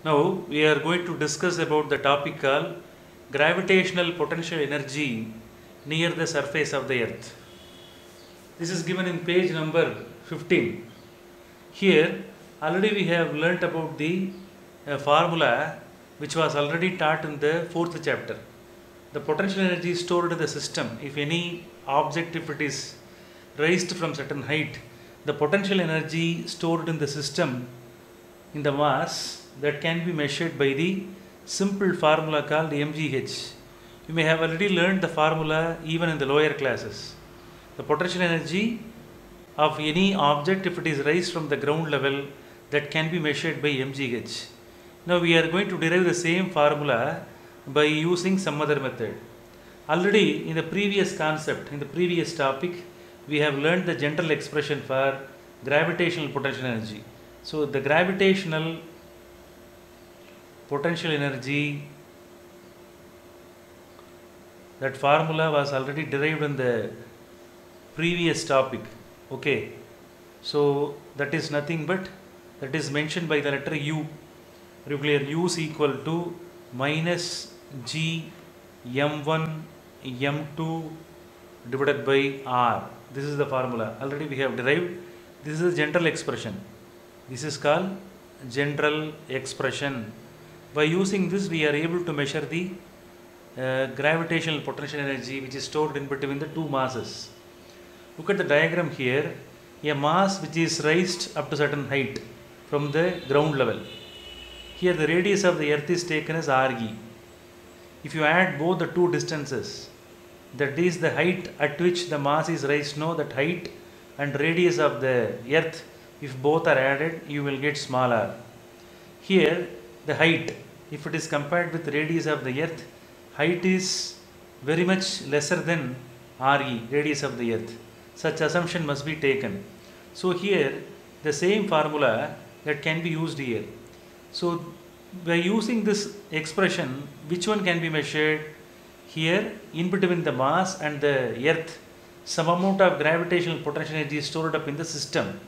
Now we are going to discuss about the topic called gravitational potential energy near the surface of the earth. This is given in page number 15. Here already we have learnt about the formula which was already taught in the 4th chapter. The potential energy stored in the system, if any object, if it is raised from certain height, the potential energy stored in the system in the mass that can be measured by the simple formula called mgh. You may have already learned the formula even in the lower classes. The potential energy of any object, if it is raised from the ground level, that can be measured by mgh. Now we are going to derive the same formula by using some other method. Already in the previous concept, in the previous topic, we have learned the general expression for gravitational potential energy. So the gravitational potential energy, that formula was already derived in the previous topic. Okay, so that is nothing but, that is mentioned by the letter U. Nuclear U is equal to minus G m1 m2 divided by R. This is the formula already we have derived. This is a general expression. This is called general expression. By using this, we are able to measure the gravitational potential energy which is stored in between the two masses. Look at the diagram here. A mass which is raised up to certain height from the ground level. Here the radius of the earth is taken as Re. If you add both the two distances, that is the height at which the mass is raised, know that height and radius of the earth, if both are added, you will get small r. Here the height, if it is compared with radius of the earth, height is very much lesser than Re, radius of the earth. Such assumption must be taken. So here the same formula that can be used here. So by using this expression, which one can be measured? Here in between the mass and the earth, some amount of gravitational potential energy is stored up in the system.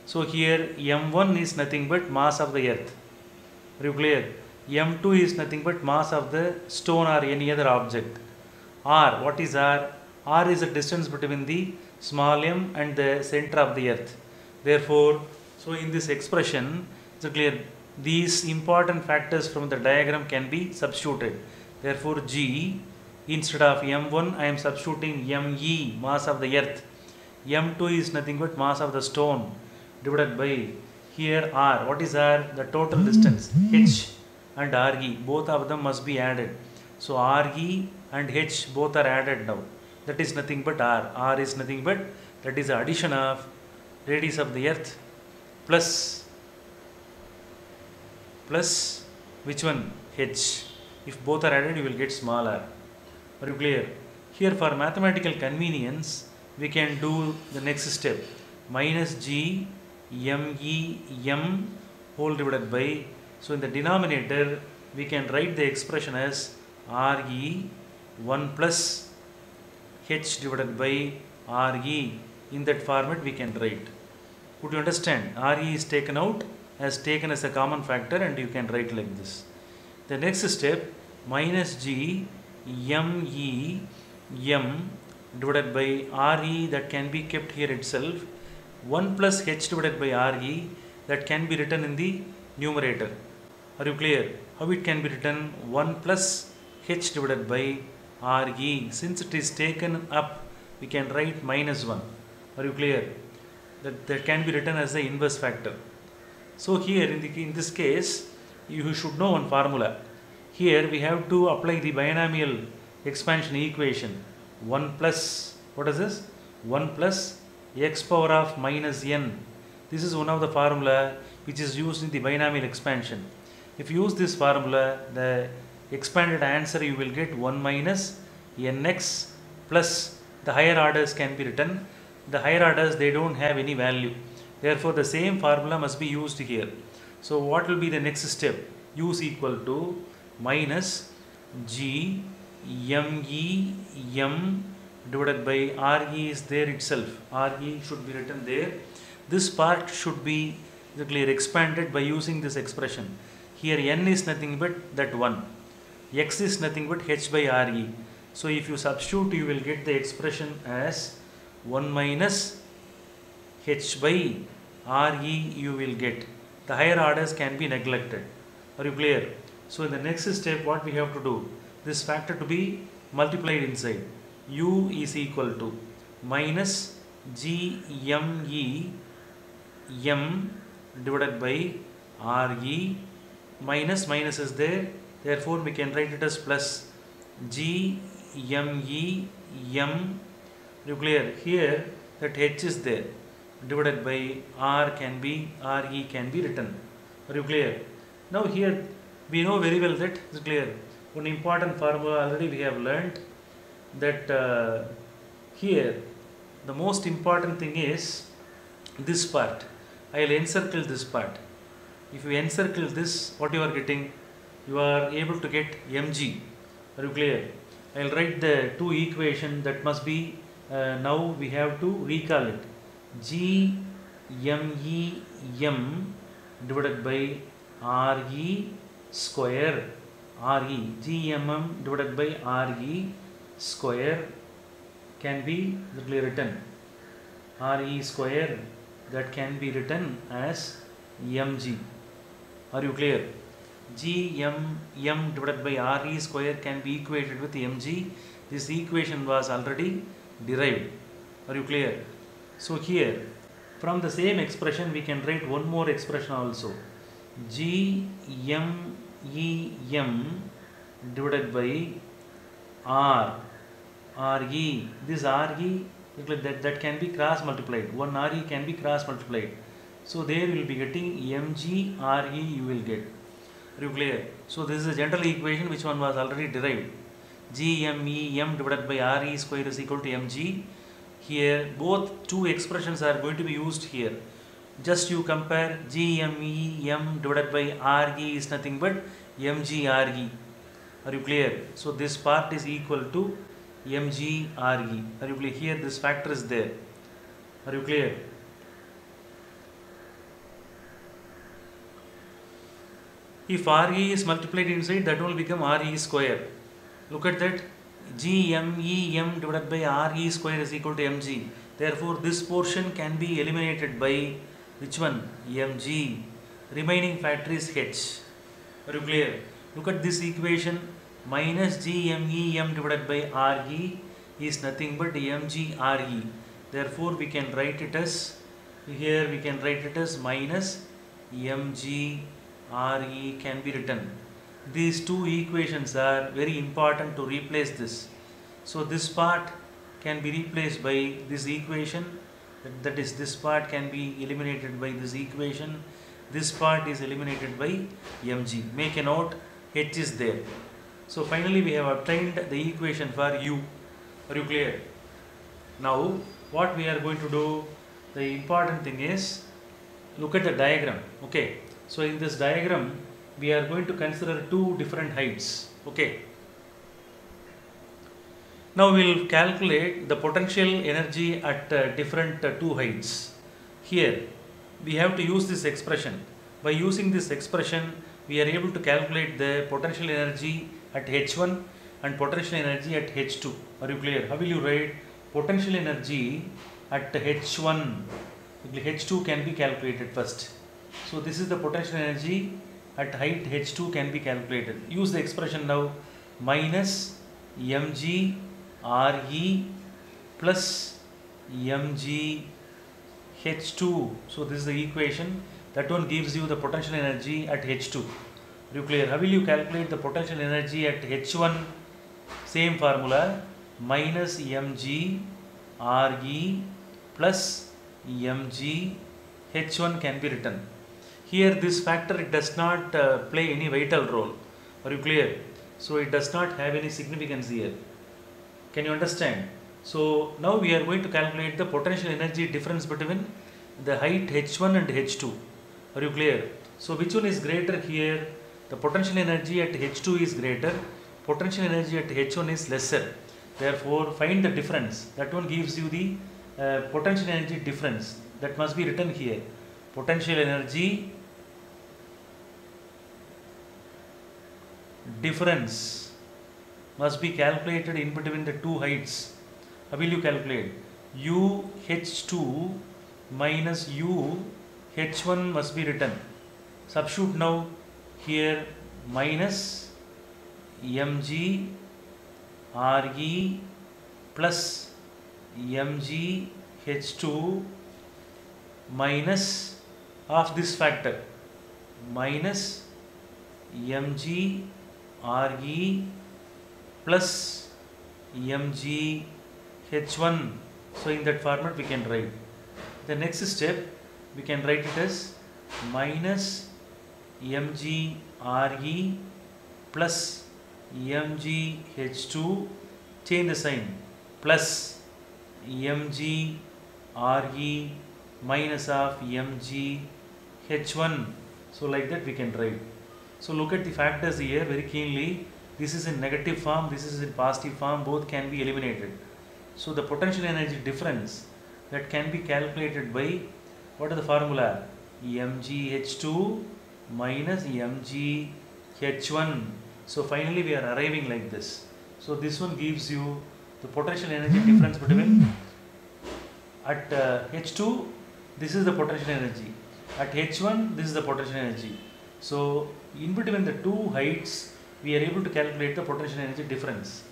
So here m1 is nothing but mass of the earth. Are you clear? m2 is nothing but mass of the stone or any other object. R, what is R? R is the distance between the small m and the center of the earth. Therefore, so in this expression, so clear, these important factors from the diagram can be substituted. Therefore, G, instead of m1, I am substituting me, mass of the earth. m2 is nothing but mass of the stone, divided by here R. What is R? The total distance, h and Re, both of them must be added. So Re and h both are added now. That is nothing but R. R is nothing but, that is the addition of radius of the earth plus which one? H. If both are added, you will get small r. Are you clear? Here for mathematical convenience, we can do the next step. Minus G me m whole divided by, so in the denominator, we can write the expression as Re 1 plus h divided by Re. In that format we can write. Would you understand? Re is taken out, as taken as a common factor, and you can write like this. The next step, minus G me m divided by Re, that can be kept here itself. 1 plus h divided by Re, that can be written in the numerator. Are you clear? How it can be written? 1 plus h divided by Re. Since it is taken up, we can write minus 1. Are you clear? That can be written as the inverse factor. So here in this case, you should know one formula. Here we have to apply the binomial expansion equation. 1 plus, what is this? 1 plus x power of minus n. This is one of the formula which is used in the binomial expansion. If you use this formula, the expanded answer you will get 1 minus nx plus the higher orders can be written. The higher orders, they don't have any value. Therefore, the same formula must be used here. So, what will be the next step? U is equal to minus G me m divided by Re is there itself. Re should be written there. This part should be expanded by using this expression. Here n is nothing but that 1. X is nothing but h by Re. So if you substitute, you will get the expression as 1 minus h by Re you will get. The higher orders can be neglected. Are you clear? So in the next step, what we have to do? This factor to be multiplied inside. U is equal to minus GME M divided by Re, minus is there, therefore we can write it as plus GME M. You clear? Here that H is there, divided by Re can be written. Are you clear? Now here we know very well that it's clear. One important formula already we have learned, that here the most important thing is this part. I will encircle this part. If you encircle this, what you are getting? You are able to get mg. Are you clear? I will write the two equation that must be, now we have to recall it. G M E M divided by Re square. Re, GMM divided by Re square can be written. Re square, that can be written as mg. Are you clear? GMM divided by Re square can be equated with mg. This equation was already derived. Are you clear? So here from the same expression we can write one more expression also. GMEM divided by Re. This Re, that can be cross multiplied. One Re can be cross multiplied. So there you will be getting mg Re you will get. Are you clear? So this is a general equation which one was already derived. GMEM divided by Re square is equal to mg. Here both two expressions are going to be used here. Just you compare GMEM divided by Re is nothing but mg Re. Are you clear? So this part is equal to mg Re. Are you clear? Here this factor is there. Are you clear? If Re is multiplied inside, that will become Re square. Look at that. GMEM divided by Re square is equal to mg. Therefore this portion can be eliminated by which one? Mg. Remaining factor is h. Are you clear? Look at this equation. Minus GMEM divided by Re is nothing but mg Re. Therefore we can write it as, here we can write it as minus mg Re can be written. These two equations are very important to replace this. So this part can be replaced by this equation, that is this part can be eliminated by this equation. This part is eliminated by mg. Make a note, h is there. So finally we have obtained the equation for u. Are you clear? Now what we are going to do, the important thing is, look at the diagram. Okay. So in this diagram we are going to consider two different heights. Okay. Now we will calculate the potential energy at different two heights. Here we have to use this expression. By using this expression we are able to calculate the potential energy at H1 and potential energy at H2. Are you clear? How will you write potential energy at H1? H2 can be calculated first. So this is the potential energy at height H2 can be calculated. Use the expression now, minus mg Re plus mg H2. So this is the equation. That one gives you the potential energy at H2. Are you clear? How will you calculate the potential energy at H1? Same formula, minus mg Re plus mg H1 can be written. Here this factor, it does not play any vital role. Are you clear? So it does not have any significance here. Can you understand? So now we are going to calculate the potential energy difference between the height H1 and H2. Are you clear? So which one is greater here? The potential energy at H2 is greater, potential energy at H1 is lesser. Therefore find the difference. That one gives you the potential energy difference. That must be written here. Potential energy difference must be calculated in between the two heights. How will you calculate? UH2 minus UH1 must be written. Substitute now here minus mg Re plus mg H2 minus of this factor minus mg Re plus mg H1. So in that format we can write. The next step we can write it as minus mg Re plus mg H2, change the sign, plus mg Re minus of mg H1. So like that we can write. So look at the factors here very keenly. This is in negative form, this is in positive form, both can be eliminated. So the potential energy difference that can be calculated by, what is the formula? mgH2 minus mgH1. So finally we are arriving like this. So this one gives you the potential energy difference between at H2, this is the potential energy, at H1 this is the potential energy. So in between the two heights we are able to calculate the potential energy difference.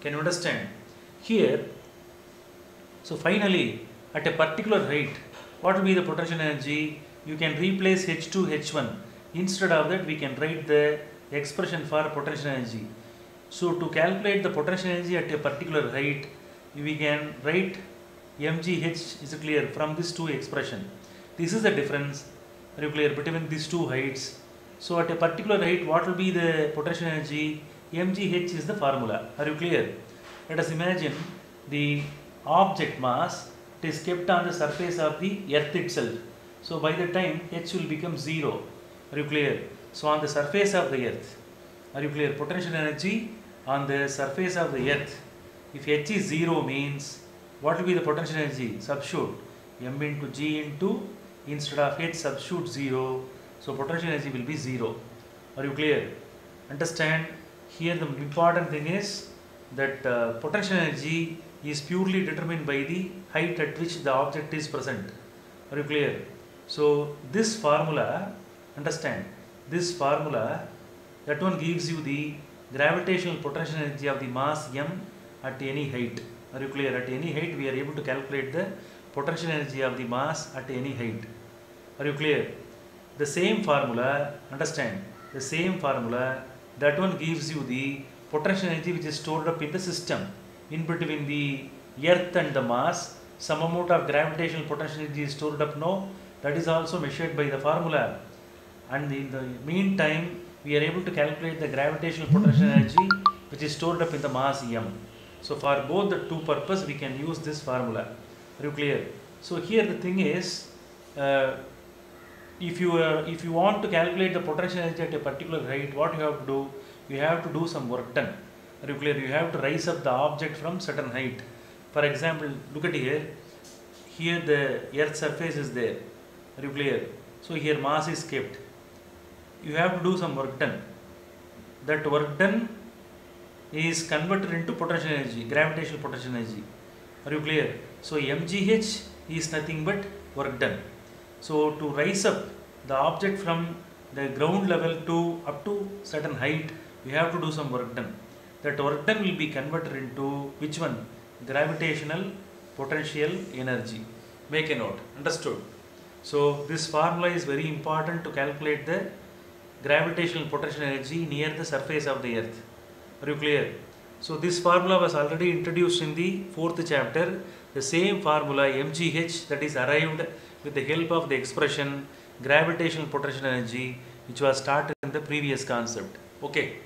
Can you understand? Here, so finally at a particular height, what will be the potential energy? You can replace H2 H1. Instead of that we can write the expression for potential energy. So to calculate the potential energy at a particular height, we can write mgh is clear from these two expression. This is the difference, are you clear, between these two heights. So at a particular height, what will be the potential energy? mgh is the formula, are you clear? Let us imagine the object mass, it is kept on the surface of the earth itself. So by the time h will become 0, are you clear? So on the surface of the earth, are you clear? Potential energy on the surface of the earth, if h is 0 means what will be the potential energy? Substitute m into g into, instead of h substitute 0, so potential energy will be 0. Are you clear? Understand? Here the important thing is that potential energy is purely determined by the height at which the object is present. Are you clear? So this formula, understand, this formula, that one gives you the gravitational potential energy of the mass m at any height. Are you clear? At any height we are able to calculate the potential energy of the mass at any height. Are you clear? The same formula, understand, the same formula, that one gives you the potential energy which is stored up in the system. In between the earth and the mass, some amount of gravitational potential energy is stored up, no, that is also measured by the formula. And in the meantime, we are able to calculate the gravitational potential energy which is stored up in the mass m. So for both the two purposes, we can use this formula. Are you clear? So here the thing is, if you want to calculate the potential energy at a particular height, what you have to do? You have to do some work done. Are you clear? You have to rise up the object from certain height. For example, look at here. Here the earth surface is there. Are you clear? So here mass is kept. You have to do some work done. That work done is converted into potential energy, gravitational potential energy. Are you clear? So mgh is nothing but work done. So to rise up the object from the ground level to up to certain height, we have to do some work done. That work done will be converted into which one? Gravitational potential energy. Make a note. Understood? So this formula is very important to calculate the gravitational potential energy near the surface of the earth. Are you clear? So this formula was already introduced in the 4th chapter. The same formula mgh, that is arrived with the help of the expression gravitational potential energy, which was started in the previous concept. Okay.